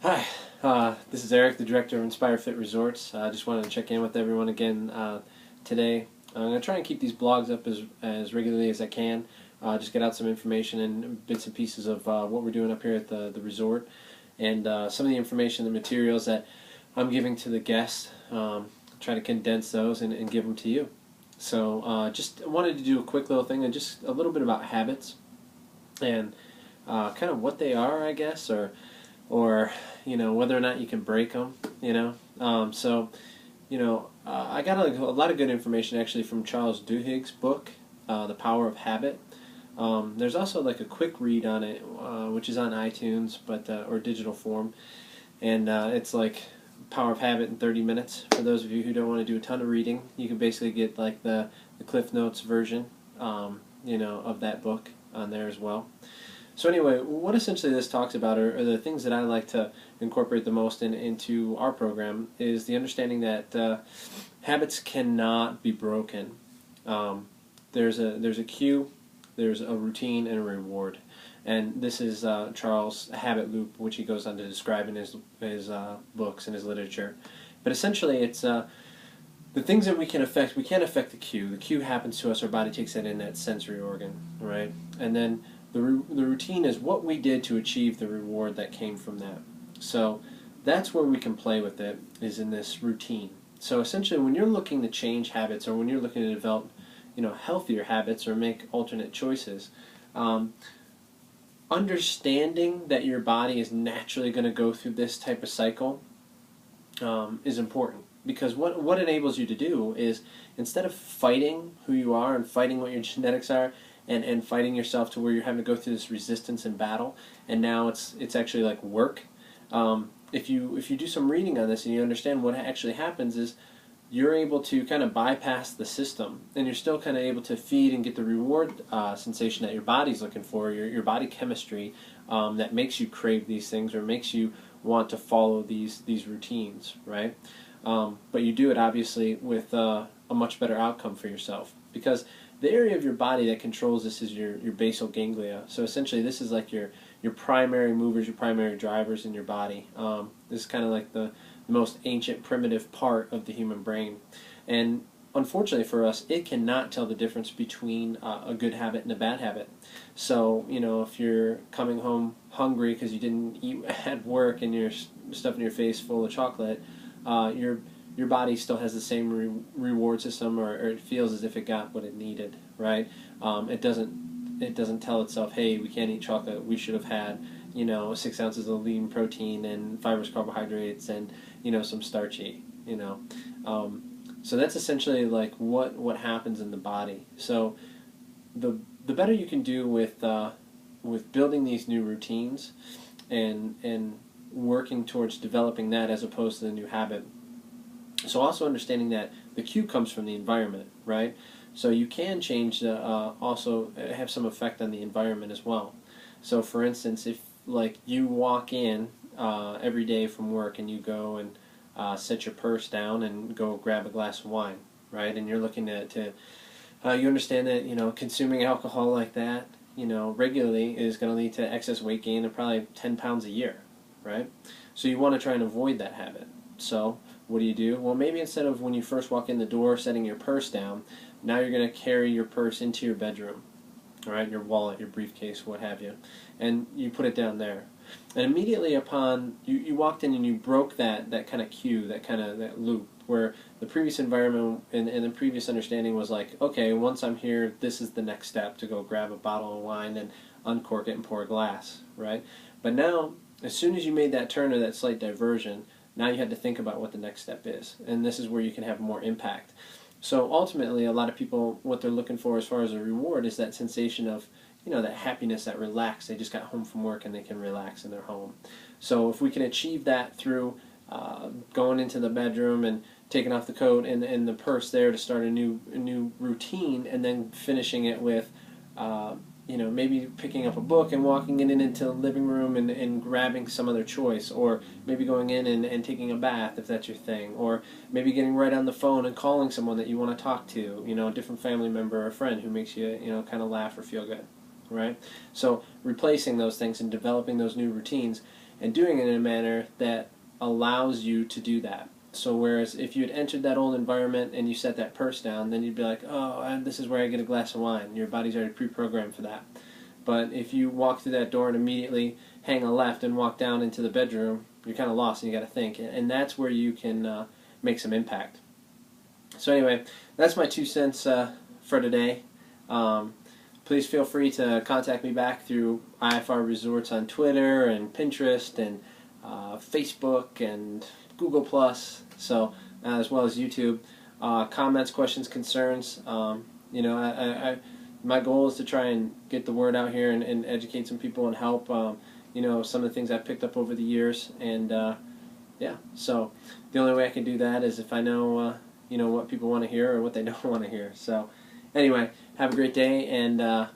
Hi, this is Eric, the director of Inspire Fit Resorts. I just wanted to check in with everyone again today. I'm going to try and keep these blogs up as regularly as I can. Just get out some information and bits and pieces of what we're doing up here at the resort, and some of the information, the materials that I'm giving to the guests. Try to condense those and give them to you. So just wanted to do a quick little thing and just a little bit about habits and kind of what they are, I guess, or whether or not you can break them. I got a lot of good information actually from Charles Duhigg's book, The Power of Habit. There's also like a quick read on it, which is on iTunes, or digital form, and it's like Power of Habit in 30 minutes. For those of you who don't want to do a ton of reading, you can basically get like the Cliff Notes version, of that book on there as well. So anyway, what essentially this talks about are the things that I like to incorporate the most into our program is the understanding that habits cannot be broken. There's a cue, there's a routine, and a reward. And this is Charles' habit loop, which he goes on to describe in his books and his literature. But essentially it's the things that we can't affect the cue. The cue happens to us, our body takes that in, that sensory organ, right? And then the routine is what we did to achieve the reward that came from that. So that's where we can play with it, is in this routine. So essentially when you're looking to change habits, or when you're looking to develop healthier habits or make alternate choices, understanding that your body is naturally going to go through this type of cycle is important. Because what enables you to do is, instead of fighting who you are and fighting what your genetics are, and fighting yourself to where you're having to go through this resistance and battle, and now it's actually like work. If you do some reading on this and you understand what actually happens, is you're able to kind of bypass the system, and you're still kind of able to feed and get the reward sensation that your body's looking for, your body chemistry that makes you crave these things or makes you want to follow these routines, right? But you do it obviously with a much better outcome for yourself, because the area of your body that controls this is your basal ganglia. So essentially this is like your primary movers, your primary drivers in your body. This is kind of like the most ancient, primitive part of the human brain. And unfortunately for us, it cannot tell the difference between a good habit and a bad habit. So, if you're coming home hungry because you didn't eat at work and you're stuffing your face full of chocolate, your body still has the same reward system, or it feels as if it got what it needed, right? It doesn't tell itself, hey, we can't eat chocolate. We should have had 6 ounces of lean protein and fibrous carbohydrates and some starchy. So that's essentially like what happens in the body. So the better you can do with building these new routines and working towards developing that as opposed to the new habit. So also understanding that the cue comes from the environment, right? So you can change also have some effect on the environment as well. So for instance, if like you walk in every day from work and you go and set your purse down and go grab a glass of wine, right? And you're looking to you understand that consuming alcohol like that regularly is going to lead to excess weight gain of probably 10 pounds a year, right? So you want to try and avoid that habit. So what do? Well, maybe instead of when you first walk in the door setting your purse down, now you're going to carry your purse into your bedroom, all right, your wallet, your briefcase, what have you, and you put it down there. And immediately upon you walked in and you broke that kind of cue, that loop, where the previous environment and the previous understanding was like, okay, once I'm here, this is the next step, to go grab a bottle of wine and uncork it and pour a glass, right? But now, as soon as you made that turn or that slight diversion, now you had to think about what the next step is, and this is where you can have more impact. So ultimately, a lot of people, what they're looking for as far as a reward is that sensation of, that happiness, that relax. They just got home from work and they can relax in their home. So if we can achieve that through going into the bedroom and taking off the coat and the purse there to start a new routine, and then finishing it with maybe picking up a book and walking into the living room and grabbing some other choice, or maybe going in and taking a bath if that's your thing, or maybe getting right on the phone and calling someone that you want to talk to, a different family member or friend who makes you, kind of laugh or feel good, right? So replacing those things and developing those new routines and doing it in a manner that allows you to do that. So whereas if you had entered that old environment and you set that purse down, then you'd be like, oh, this is where I get a glass of wine. Your body's already pre-programmed for that. But if you walk through that door and immediately hang a left and walk down into the bedroom, you're kind of lost and you got to think. And that's where you can make some impact. So anyway, that's my 2 cents for today. Please feel free to contact me back through IFR Resorts on Twitter and Pinterest and Facebook and Google+, so as well as YouTube. Comments, questions, concerns. My goal is to try and get the word out here and educate some people and help. Some of the things I've picked up over the years, and so the only way I can do that is if I know what people want to hear or what they don't want to hear. So anyway, have a great day, and I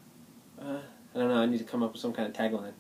don't know, I need to come up with some kind of tagline.